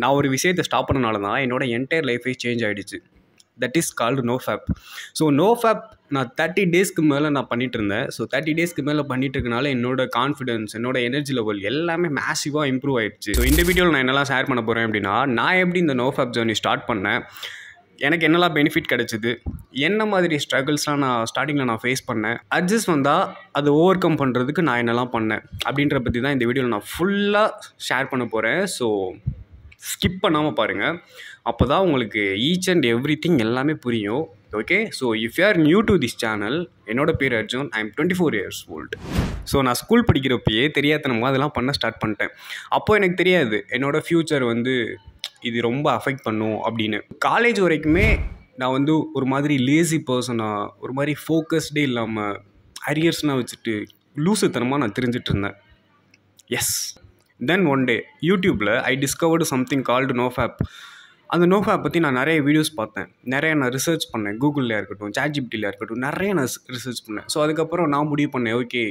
நான் ஒரு விஷயத்தை ஸ்டாப் பண்ணனால தான் என்னோட என்டையர் லைஃபே சேஞ்ச் ஆகிடுச்சு. That is called NoFap. So NoFap நான் 30 டேஸ்க்கு மேலே நான் பண்ணிகிட்டு இருந்தேன். ஸோ 30 டேஸ்க்கு மேலே பண்ணிட்டு இருக்கனால என்னோட கான்ஃபிடன்ஸ், என்னோட எனர்ஜி லெவல் எல்லாமே மேசிவாக இம்ப்ரூவ் ஆகிடுச்சு. ஸோ இந்த வீடியோவில் நான் என்னெல்லாம் ஷேர் பண்ண போகிறேன் அப்படின்னா, நான் எப்படி இந்த நோஃபேப் ஜர்னி ஸ்டார்ட் பண்ணேன், எனக்கு என்னெல்லாம் பெனிஃபிட் கிடச்சிது, என்ன மாதிரி ஸ்ட்ரகிள்ஸ்லாம் நான் ஸ்டார்டிங்கில் நான் ஃபேஸ் பண்ணேன், அட்ஜஸ்ட் வந்தால் அதை ஓவர் கம் பண்ணுறதுக்கு நான் என்னெல்லாம் பண்ணேன் அப்படின்ற பற்றி தான் இந்த வீடியோவில் நான் ஃபுல்லாக ஷேர் பண்ண போகிறேன். ஸோ ஸ்கிப் பண்ணாமல் பாருங்கள், அப்போ தான் உங்களுக்கு ஈச் அண்ட் எவ்ரி திங் எல்லாமே புரியும். Okay, so if you are new to this channel, என்னோட பேர் Arjun. I am 24 years old. So நான் ஸ்கூல் படிக்கிறப்பயே தெரியாதனமாக அதெல்லாம் பண்ண ஸ்டார்ட் பண்ணிட்டேன். அப்போது எனக்கு தெரியாது என்னோடய ஃப்யூச்சர் வந்து இது ரொம்ப அஃபெக்ட் பண்ணும் அப்படின்னு. காலேஜ் வரைக்குமே நான் வந்து ஒரு மாதிரி லேசி பர்சனாக, ஒரு மாதிரி ஃபோக்கஸ்டே இல்லாமல் அரியர்ஸ்னால் வச்சுட்டு லூசுத்தனமாக நான் தெரிஞ்சிட்டு இருந்தேன். எஸ், தென் ஒன் டே யூடியூப்பில் ஐ டிஸ்கவர்டு சம்திங் கால்டு நோஃபேப். அந்த நோஃபேப் பற்றி நான் நிறைய வீடியோஸ் பார்த்தேன், நிறைய நான் ரிசர்ச் பண்ணேன். கூகுளில் இருக்கட்டும், ChatGPTல இருக்கட்டும், நிறைய நான் ரிசர்ச் பண்ணேன். ஸோ அதுக்கப்புறம் நான் முடிவு பண்ணேன், ஓகே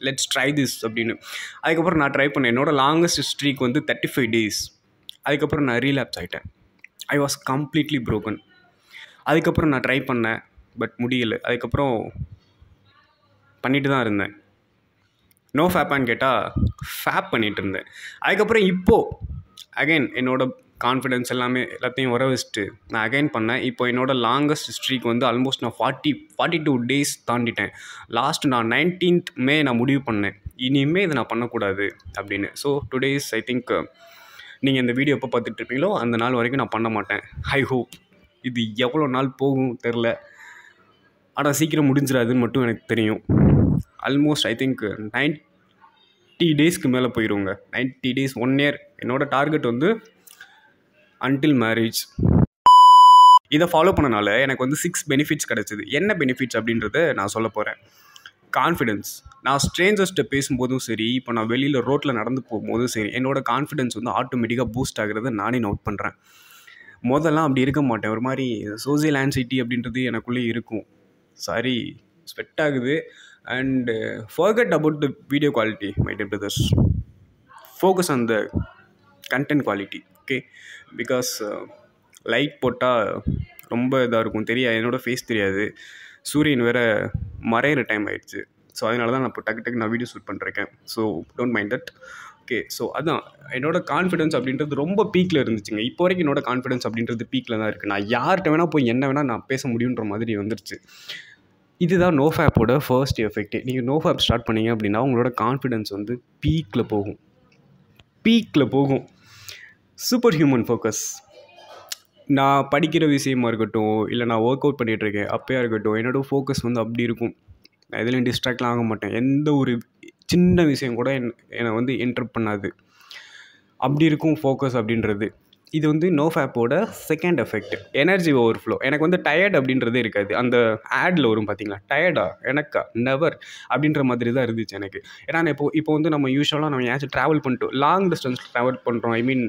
லெட்ஸ் ட்ரை திஸ் அப்படின்னு. அதுக்கப்புறம் நான் ட்ரை பண்ணேன். என்னோடய லாங்கஸ்ட் ஸ்ட்ரீக் வந்து 35 days. அதுக்கப்புறம் நான் ரீலாப்ஸ் ஆகிட்டேன். I was completely broken. அதுக்கப்புறம் நான் ட்ரை பண்ணேன், பட் முடியலை. அதுக்கப்புறம் பண்ணிட்டு தான் இருந்தேன். நோ ஃபேப்பான்னு கேட்டால் ஃபேப் பண்ணிகிட்டு இருந்தேன். அதுக்கப்புறம் இப்போது அகைன் என்னோடய கான்ஃபிடென்ஸ் எல்லாத்தையும் வர வச்சுட்டு நான் அகைன் பண்ணேன். இப்போ என்னோடய லாங்கஸ்ட் ஸ்ட்ரீக் வந்து ஆல்மோஸ்ட் நான் 42 days தாண்டிட்டேன். லாஸ்ட் நான் 19th May நான் முடிவு பண்ணேன், இனிமேல் இதை நான் பண்ணக்கூடாது அப்படின்னு. ஸோ டுடேஸ் ஐ திங்க் நீங்கள் இந்த வீடியோ எப்போ பார்த்துட்டு இருப்பீங்களோ அந்த நாள் வரைக்கும் நான் பண்ண மாட்டேன். ஐ ஹோப் இது எவ்வளோ நாள் போகும் தெரில, ஆனால் சீக்கிரம் முடிஞ்சிடாதுன்னு மட்டும் எனக்கு தெரியும். ஆல்மோஸ்ட் ஐ திங்க் 90 daysக்கு மேலே போயிடுவோங்க. 90 days, 1 year. என்னோடய டார்கெட் வந்து அன்டில் மேரேஜ். இதை ஃபாலோ பண்ணனால எனக்கு வந்து 6 பெனிஃபிட்ஸ் கிடச்சிது. என்ன பெனிஃபிட்ஸ் அப்படின்றத நான் சொல்ல போகிறேன். கான்ஃபிடென்ஸ். நான் ஸ்ட்ரேஞ்சர்ஸ்கிட்ட பேசும்போதும் சரி, இப்போ நான் வெளியில் ரோட்டில் நடந்து போகும்போதும் சரி, என்னோடய கான்ஃபிடென்ஸ் வந்து ஆட்டோமேட்டிக்காக பூஸ்ட் ஆகிறத நானே நோட் பண்ணுறேன். முதல்லாம் அப்படி இருக்க மாட்டேன். ஒரு மாதிரி சோசியல் ஆன்சைட்டி அப்படின்றது எனக்குள்ளே இருக்கும். சாரி, ஸ்வெட் ஆகுது. And forget about the video quality my dear brothers. Focus on the content quality. Okay, because light போட்டால் ரொம்ப இதாக இருக்கும், தெரியாது, என்னோடய ஃபேஸ் தெரியாது. சூரியன் வேறு மறையிற டைம் ஆகிடுச்சு. ஸோ அதனால தான் நான் இப்போ டக்கு நான் வீடியோ ஷூட் பண்ணிருக்கேன். So don't mind that. Okay, so அதான் என்னோடய கான்ஃபிடென்ஸ் அப்படின்றது ரொம்ப பீக்கில் இருந்துச்சுங்க. இப்போ வரைக்கும் என்னோடய கான்ஃபிடென்ஸ் அப்படின்றது பீக்கில் தான் இருக்குது. நான் யார்கிட்ட வேணால் போய் என்ன வேணால் நான் பேச முடியுன்ற மாதிரி வந்துருச்சு. இதுதான் நோஃபேப்போட ஃபர்ஸ்ட் எஃபெக்ட். நீங்கள் நோஃபேப் ஸ்டார்ட் பண்ணீங்க அப்படின்னா உங்களோட கான்ஃபிடென்ஸ் வந்து பீக்கில் போகும். Super human focus. நான் படிக்கிற விஷயமா இருக்கட்டும், இல்லை நான் ஒர்க் அவுட் பண்ணிகிட்ருக்கேன் அப்போயா இருக்கட்டும், என்னோடய ஃபோக்கஸ் வந்து அப்படி இருக்கும். நான் எதுலையும் டிஸ்ட்ராக்ட்லாம் ஆக மாட்டேன். எந்த ஒரு சின்ன விஷயம் கூட என்னை வந்து இன்டரப்ட் பண்ணாது. அப்படி இருக்கும் ஃபோக்கஸ் அப்படின்றது. இது வந்து நோஃபேப்போட செகண்ட் எஃபெக்ட். Energy overflow. எனக்கு வந்து டயர்ட் அப்படின்றதே இருக்காது. அந்த ஆடில் வரும் பார்த்தீங்களா, டயர்டா எனக்கா, நெவர் அப்படின்ற மாதிரி தான் இருந்துச்சு எனக்கு. ஏன்னா நான் இப்போ வந்து நம்ம யூஸ்வலாக நம்ம ஏதாச்சும் ட்ராவல் பண்ணிட்டு லாங் டிஸ்டன்ஸ் ட்ராவல் பண்ணுறோம், ஐ மீன்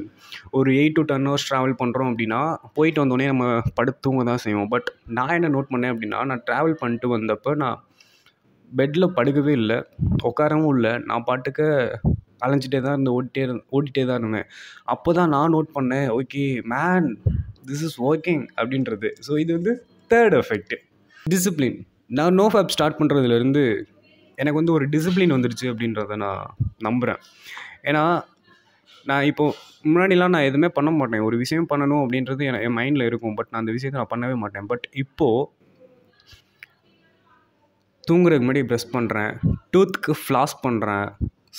ஒரு 8 to 10 hours ட்ராவல் பண்ணுறோம் அப்படின்னா போயிட்டு வந்தோடனே நம்ம படுத்து தூங்க தான் செய்வோம். பட் நான் என்ன நோட் பண்ணேன் அப்படின்னா, நான் ட்ராவல் பண்ணிட்டு வந்தப்போ நான் பெட்டில் படுக்கவே இல்லை, உட்காரவும் இல்லை. நான் பாட்டுக்கு அலைஞ்சிட்டே தான் இருந்தேன், ஓட்டிகிட்டே தான் இருந்தேன். அப்போ தான் நான் நோட் பண்ணேன், okay man, this is working அப்படின்றது. ஸோ இது வந்து தேர்ட் எஃபெக்ட். டிசிப்ளின். நான் நோஃபேப் ஸ்டார்ட் பண்ணுறதுலேருந்து எனக்கு வந்து ஒரு டிசிப்ளின் வந்துடுச்சு அப்படின்றத நான் நம்புகிறேன். ஏன்னா நான் இப்போது முன்னாடிலாம் நான் எதுவுமே பண்ண மாட்டேன். ஒரு விஷயம் பண்ணணும் அப்படின்றது என் மைண்டில் இருக்கும், பட் நான் அந்த விஷயத்தை நான் பண்ணவே மாட்டேன். பட் இப்போது தூங்குறதுக்கு முன்னாடி ப்ரஷ் பண்ணுறேன், டூத்துக்கு ஃப்ளாஸ் பண்ணுறேன்,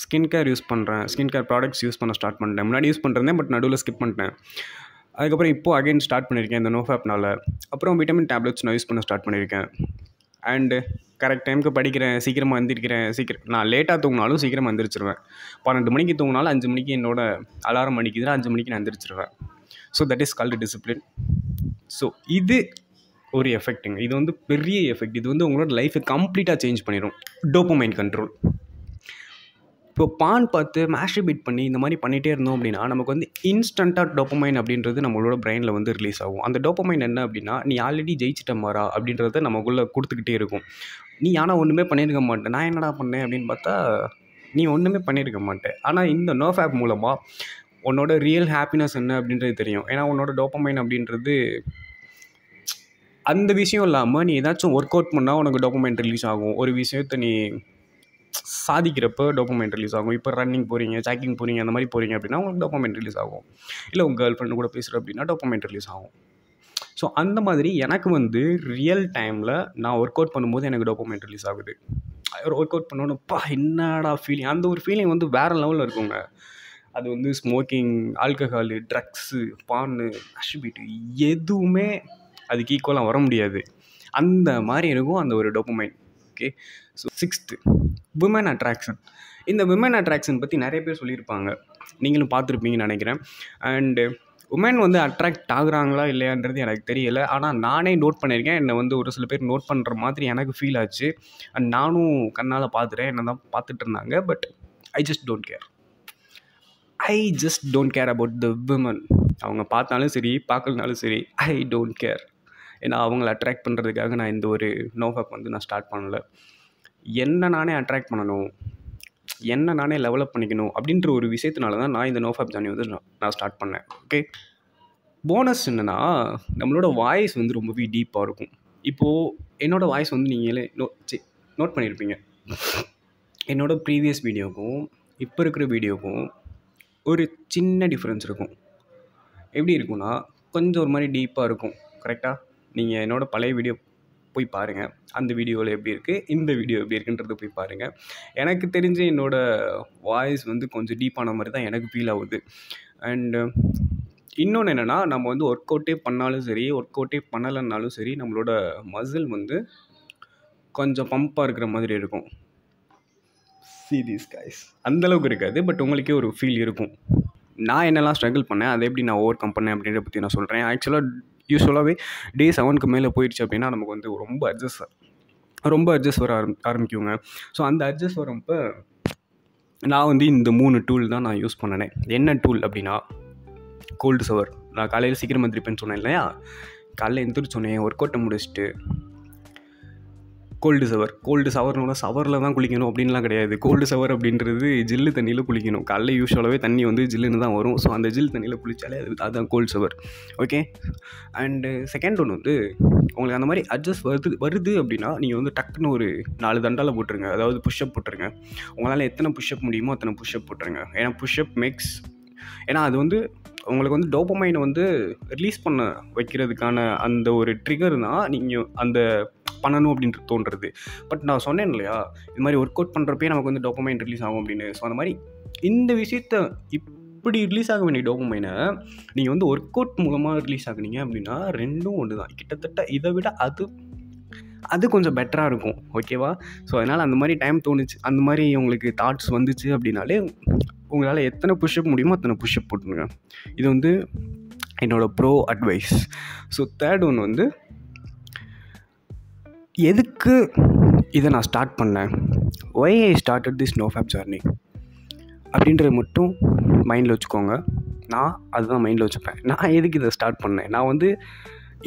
ஸ்கின் கேர் யூஸ் பண்ணுறேன், ஸ்கின் கேர் ப்ராடக்ட்ஸ் யூஸ் பண்ண ஸ்டார்ட் பண்ணிட்டேன். முன்னாடி யூஸ் பண்ணுறேன், பட் நடுவில் ஸ்கிப் பண்ணிட்டேன். அதுக்கப்புறம் இப்போது அகைன் ஸ்டார்ட் பண்ணியிருக்கேன் இந்த நோஃபேப்னால். அப்புறம் விட்டமின் டேப்லெட்ஸ் நான் யூஸ் பண்ண ஸ்டார்ட் பண்ணியிருக்கேன். அண்டு கரெக்ட் டைமுக்கு படிக்கிறேன், சீக்கிரமாக எந்திரிக்கிறேன். நான் லேட்டாக தூங்கினாலும் சீக்கிரமாக எந்திரிச்சிருவேன். 12 மணிக்கு தூங்கினாலும் 5 மணிக்கு என்னோடய அலாரம் அடிக்குதுன்னா 5 மணிக்கு நான் எந்திரிச்சிருவேன். So that is called discipline. So இது ஒரு எஃபெக்ட்டுங்க. இது வந்து பெரிய எஃபெக்ட். இது வந்து உங்களோட லைஃப்பை கம்ப்ளீட்டாக சேஞ்ச் பண்ணிடும். Dopamine control. இப்போ பான் பார்த்து மேஸ்டர்பேட் பண்ணி இந்த மாதிரி பண்ணிகிட்டே இருந்தோம் அப்படின்னா நமக்கு வந்து இன்ஸ்டண்ட்டாக டோபமைன் அப்படின்றது நம்மளோட பிரெயினில் வந்து ரிலீஸ் ஆகும். அந்த டோபமைன் என்ன அப்படின்னா, நீ ஆல்ரெடி ஜெயிச்சிட்ட மாறா அப்படின்றத நமக்குள்ளே கொடுத்துக்கிட்டே இருக்கும். நீ ஆனால் ஒன்றுமே பண்ணியிருக்க மாட்டேன். நான் என்னடா பண்ணேன் அப்படின்னு பார்த்தா நீ ஒன்றுமே பண்ணியிருக்க மாட்டேன். ஆனால் இந்த நோஃபேப் மூலமாக உன்னோட ரியல் ஹாப்பினஸ் என்ன அப்படின்றது தெரியும். ஏன்னா உன்னோட டோபமைன் அப்படின்றது அந்த விஷயம் இல்லாமல் நீ ஏதாச்சும் ஒர்க் அவுட் பண்ணால் உனக்கு டோபமைன் ரிலீஸ் ஆகும். ஒரு விஷயத்தை நீ சாதிக்கிறப்போ டோபமைன் ரிலீஸ் ஆகும். இப்போ ரன்னிங் போகிறீங்க, ஜாக்கிங் போகிறீங்க, அந்த மாதிரி போகிறீங்க அப்படின்னா உங்களுக்கு டோபமைன் ரிலீஸ் ஆகும். இல்லை உங்கள் கேர்ள் ஃப்ரெண்டு கூட பேசுகிற அப்படின்னா டோபமைன் ரிலீஸ் ஆகும். ஸோ அந்த மாதிரி எனக்கு வந்து ரியல் டைமில் நான் ஒர்க் அவுட் பண்ணும்போது எனக்கு டோபமைன் ரிலீஸ் ஆகுது. ஒரு ஒர்க் அவுட் பண்ணோன்னப்பா என்னடா ஃபீலிங், அந்த ஒரு ஃபீலிங் வந்து வேறு லெவலில் இருக்குங்க. அது வந்து ஸ்மோக்கிங், ஆல்கஹாலு, ட்ரக்ஸு, பான்னு, அஷ்பீட்டு எதுவுமே அதுக்கு ஈக்குவலாக வர முடியாது. அந்த மாதிரி இருக்கும் அந்த ஒரு dopamine. Okay. So 6th women attraction. இந்த விமன் அட்ராக்ஷன் பற்றி நிறைய பேர் சொல்லியிருப்பாங்க, நீங்களும் பார்த்துருப்பீங்கன்னு நினைக்கிறேன். அண்டு உமன் வந்து அட்ராக்ட் ஆகுறாங்களா இல்லையான்றது எனக்கு தெரியல. ஆனால் நானே நோட் பண்ணியிருக்கேன். என்னை வந்து ஒரு சில பேர் நோட் பண்ணுற மாதிரி எனக்கு ஃபீல் ஆச்சு. அண்ட் நானும் கண்ணால் பார்த்துட்டேன், என்ன தான் பார்த்துட்டு இருந்தாங்க. But I just don't care about the women. அவங்க பார்த்தாலும் சரி பார்க்கலனாலும் சரி, ஐ டோன்ட் கேர். ஏன்னா அவங்கள அட்ராக்ட் பண்ணுறதுக்காக நான் இந்த ஒரு நோஃபேப் வந்து நான் ஸ்டார்ட் பண்ணல. என்ன நானே அட்ராக்ட் பண்ணணும், என்ன நானே டெவலப் பண்ணிக்கணும் அப்படின்ற ஒரு விஷயத்தினால தான் நான் இந்த நோஃபேப் ஜர்னி வந்து நான் ஸ்டார்ட் பண்ணேன். ஓகே. போனஸ் என்னென்னா, நம்மளோட வாய்ஸ் வந்து ரொம்பவே டீப்பாக இருக்கும். இப்போது என்னோடய வாய்ஸ் வந்து நீங்களே நோட் பண்ணியிருப்பீங்க. என்னோடய ப்ரீவியஸ் வீடியோக்கும் இப்போ இருக்கிற வீடியோக்கும் ஒரு சின்ன டிஃப்ரென்ஸ் இருக்கும். எப்படி இருக்குன்னா, கொஞ்சம் ஒரு மாதிரி டீப்பாக இருக்கும். கரெக்டாக நீங்கள் என்னோடய பழைய வீடியோ போய் பாருங்கள். அந்த வீடியோவில் எப்படி இருக்குது, இந்த வீடியோ எப்படி இருக்குன்றது போய் பாருங்கள். எனக்கு தெரிஞ்சு என்னோடய வாய்ஸ் வந்து கொஞ்சம் டீப்பான மாதிரி தான் எனக்கு ஃபீல் ஆகுது. அண்டு இன்னொன்று என்னென்னா, நம்ம வந்து ஒர்க் அவுட்டே பண்ணாலும் சரி, ஒர்க் அவுட்டே பண்ணலைன்னாலும் சரி, நம்மளோட மசில் வந்து கொஞ்சம் பம்பாக இருக்கிற மாதிரி இருக்கும். சீரியஸ் கைஸ், அந்தளவுக்கு இருக்காது, பட் உங்களுக்கே ஒரு ஃபீல் இருக்கும். நான் என்னெல்லாம் ஸ்ட்ரகிள் பண்ணேன், அதை எப்படி நான் ஓவர் கம் பண்ணேன் அப்படின்றத பற்றி நான் சொல்கிறேன். யூஸ்வலாகவே டே 7க்கு மேலே போயிடுச்சு அப்படின்னா நமக்கு வந்து ரொம்ப அட்ஜஸ்ட் வர ஆரம்பிக்குங்க. ஸோ அந்த அட்ஜஸ்ட் வரப்போ நான் வந்து இந்த 3 டூல் தான் நான் யூஸ் பண்ணினேன். என்ன டூல் அப்படின்னா, கோல்டு ஷவர். நான் காலையில் சீக்கிரம் எந்திரிப்பேன்னு சொன்னேன் இல்லையா, காலையில் எந்திரிச்சோன்னே ஒர்க் அவுட்டை முடிச்சுட்டு கோல்டு ஷவர்னோட ஷவரில் தான் குளிக்கணும் அப்படின்லாம் கிடையாது. கோல்டு ஷவர் அப்படின்றது ஜில்லு தண்ணியில் குளிக்கணும். காலையில் யூஸ்வலாகவே தண்ணி வந்து ஜில்லுன்னு தான் வரும். ஸோ அந்த ஜில் தண்ணியில் குளித்தாலே அதுதான் gold shower. Okay. And second ஒன்று வந்து, உங்களுக்கு அந்த மாதிரி அட்ஜஸ்ட் வருது அப்படின்னா நீங்கள் வந்து டக்குன்னு ஒரு 4 தண்டால் போட்டுருங்க. அதாவது புஷ்அப் போட்டுருங்க. உங்களால் எத்தனை புஷ்அப் முடியுமோ அத்தனை புஷ்அப் போட்டுருங்க. ஏன்னா புஷ்அப் ஏன்னா அது வந்து உங்களுக்கு வந்து டோபமைனை வந்து ரிலீஸ் பண்ண வைக்கிறதுக்கான அந்த ஒரு ட்ரிகர் தான் நீங்கள் அந்த பண்ணணும் அப்படின்ட்டு தோன்றுறது. பட் நான் சொன்னேன் இல்லையா, இது மாதிரி ஒர்க் அவுட் பண்ணுறப்பே நமக்கு வந்து டோபமைன் ரிலீஸ் ஆகும் அப்படின்னு. ஸோ அந்த மாதிரி இந்த விஷயத்த இப்படி ரிலீஸ் ஆக வேண்டிய டோபமைனை நீங்கள் வந்து ஒர்க் அவுட் மூலமாக ரிலீஸ் ஆகுனீங்க அப்படின்னா ரெண்டும் ஒன்று தான். கிட்டத்தட்ட இதை விட அது கொஞ்சம் பெட்டராக இருக்கும். ஓகேவா? ஸோ அதனால் அந்த மாதிரி டைம் தோணுச்சு, அந்த மாதிரி உங்களுக்கு தாட்ஸ் வந்துச்சு அப்படின்னாலே உங்களால் எத்தனை புஷ்அப் முடியுமோ அத்தனை புஷ்அப் போட்டுருங்க. இது வந்து என்னோடய ப்ரோ அட்வைஸ். ஸோ தேர்ட் ஒன்று வந்து, எதுக்கு இதை நான் ஸ்டார்ட் பண்ணேன், why I started this NoFap journey அப்படின்றத மட்டும் மைண்டில் வச்சுக்கோங்க. நான் அதுதான் மைண்டில் வச்சுப்பேன். நான் எதுக்கு இதை ஸ்டார்ட் பண்ணேன், நான் வந்து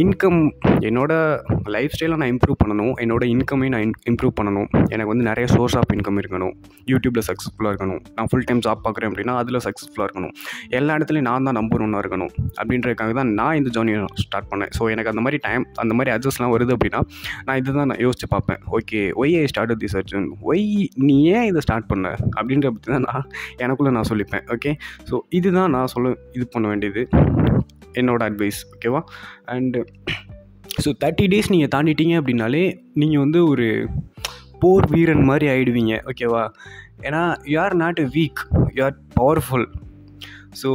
இன்கம், என்னோடய லைஃப் ஸ்டைலை நான் இம்ப்ரூவ் பண்ணணும், என்னோடய இன்கமையும் நான் இம்ப்ரூவ் பண்ணணும். எனக்கு வந்து நிறைய சோர்ஸ் ஆஃப் இன்கம் இருக்கணும். யூடியூப்பில் சக்ஸஸ்ஃபுல்லாக இருக்கணும். நான் ஃபுல் டைம் ஜாப் பார்க்குறேன் அப்படின்னா அதில் சக்ஸஸ்ஃபுல்லாக இருக்கணும். எல்லா இடத்துலையும் நான் தான் நம்பர் 1 இருக்கணும். அப்படின்றதுக்காக தான் நான் இந்த ஜர்னியை ஸ்டார்ட் பண்ணேன். ஸோ எனக்கு அந்த மாதிரி அட்ஜஸ்ட்லாம் வருது அப்படின்னா நான் இதை தான் நான் யோசிச்சு பார்ப்பேன். Okay, why I started this Arjun, why நீ ஏன் இதை ஸ்டார்ட் பண்ண அப்படின்ற பற்றி தான் எனக்குள்ளே நான் சொல்லிப்பேன். ஓகே. ஸோ இதுதான் நான் இது பண்ண வேண்டியது, என்னோடய அட்வைஸ். ஓகேவா? அண்டு ஸோ 30 டேஸ் நீங்கள் தாண்டிட்டீங்க அப்படின்னாலே நீங்கள் வந்து ஒரு போர் வீரன் மாதிரி ஆகிடுவீங்க. ஓகேவா? ஏன்னா you are not a week, you are powerful. So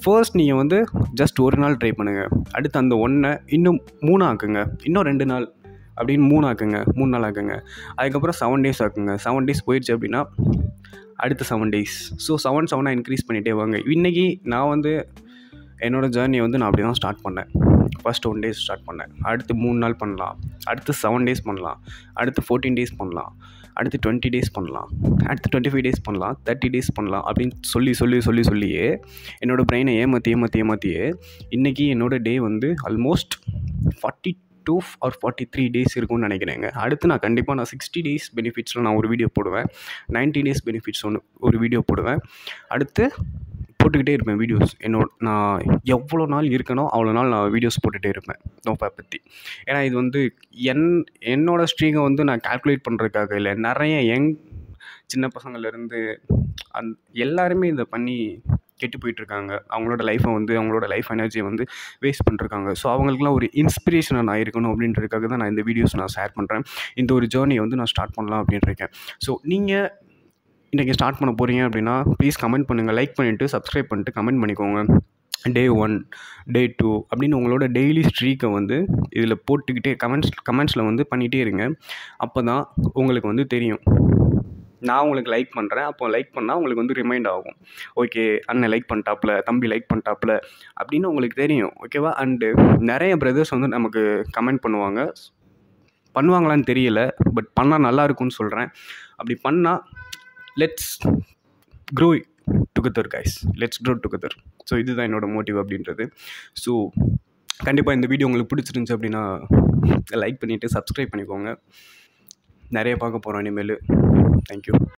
first நீங்கள் வந்து ஜஸ்ட் ஒரு நாள் ட்ரை பண்ணுங்கள். அடுத்து அந்த 1 இன்னும் 3 ஆக்குங்க. இன்னும் 2 நாள் அப்படின்னு 3 ஆக்குங்க. 3 நாள் ஆக்குங்க. அதுக்கப்புறம் 7 டேஸ் ஆக்குங்க. 7 டேஸ் போயிடுச்சு அப்படின்னா அடுத்த 7 டேஸ். ஸோ 7 இன்க்ரீஸ் பண்ணிகிட்டே வாங்க. இன்றைக்கி நான் வந்து என்னோடய ஜேர்னியை வந்து நான் அப்படி தான் ஸ்டார்ட் பண்ணேன். ஃபர்ஸ்ட் 1 டேஸ் ஸ்டார்ட் பண்ணேன். அடுத்து 3 நாள் பண்ணலாம். அடுத்து 7 டேஸ் பண்ணலாம். அடுத்து 14 டேஸ் பண்ணலாம். அடுத்து 20 டேஸ் பண்ணலாம். அடுத்து 25 டேஸ் பண்ணலாம். 30 டேஸ் பண்ணலாம் அப்படின்னு சொல்லியே என்னோடய பிரெயினை ஏமாற்றியே இன்றைக்கி என்னோடய டே வந்து ஆல்மோஸ்ட் 42 or 43 டேஸ் இருக்கும்னு நினைக்கிறேங்க. அடுத்து நான் கண்டிப்பாக 60 டேஸ் பெனிஃபிட்ஸில் நான் ஒரு வீடியோ போடுவேன். 90 டேஸ் பெனிஃபிட்ஸ் ஒரு வீடியோ போடுவேன். அடுத்து போட்டுக்கிட்டே இருப்பேன் வீடியோஸ். நான் எவ்வளோ நாள் இருக்கேனோ அவ்வளோ நாள் நான் வீடியோஸ் போட்டுகிட்டே இருப்பேன் நோஃபேப் பற்றி. ஏன்னா இது வந்து என்னோடய ஸ்ட்ரீக்கை வந்து நான் கால்குலேட் பண்ணுறதுக்காக இல்லை, நிறைய சின்ன பசங்கள்லேருந்து எல்லாருமே இதை பண்ணி கெட்டு போயிட்டுருக்காங்க. அவங்களோட லைஃப்பை வந்து அவங்களோட லைஃப் எனர்ஜியை வந்து வேஸ்ட் பண்ணிருக்காங்க. ஸோ அவங்களுக்குலாம் ஒரு இன்ஸ்பிரேஷனாக நான் இருக்கணும் அப்படின்றதுக்காக தான் நான் இந்த வீடியோஸ் நான் ஷேர் பண்ணுறேன். இந்த ஒரு ஜேர்னியை வந்து நான் ஸ்டார்ட் பண்ணலாம் அப்படின்னு இருக்கேன். ஸோ நீங்கள் இன்றைக்கி ஸ்டார்ட் பண்ண போகிறீங்க அப்படின்னா ப்ளீஸ் கமெண்ட் பண்ணுங்கள், லைக் பண்ணிவிட்டு சப்ஸ்கிரைப் பண்ணிட்டு கமெண்ட் பண்ணிக்கோங்க. Day 1, Day 2 அப்படின்னு உங்களோட டெய்லி ஸ்ட்ரீக்கை வந்து இதில் போட்டுக்கிட்டே கமெண்ட்ஸில் வந்து பண்ணிகிட்டே இருங்க. அப்போ தான் உங்களுக்கு வந்து தெரியும். நான் உங்களுக்கு லைக் பண்ணுறேன், அப்போ லைக் பண்ணால் உங்களுக்கு வந்து ரிமைண்ட் ஆகும். ஓகே, அண்ணன் லைக் பண்ணிட்டாப்புல, தம்பி லைக் பண்ணிட்டாப்புல அப்படின்னு உங்களுக்கு தெரியும். ஓகேவா? அண்டு நிறைய பிரதர்ஸ் வந்து நமக்கு கமெண்ட் பண்ணுவாங்களான்னு தெரியல, பட் பண்ணால் நல்லா இருக்கும்னு சொல்கிறேன். அப்படி பண்ணால் let's grow together guys, let's grow together. So இதுதான் என்னோடய மோட்டிவ் அப்படின்றது. ஸோ கண்டிப்பாக இந்த வீடியோ உங்களுக்கு பிடிச்சிருந்துச்சி அப்படின்னா லைக் பண்ணிவிட்டு சப்ஸ்கிரைப் பண்ணிக்கோங்க. நிறைய பார்க்க போகிறோம் இனிமேல். தேங்க்யூ.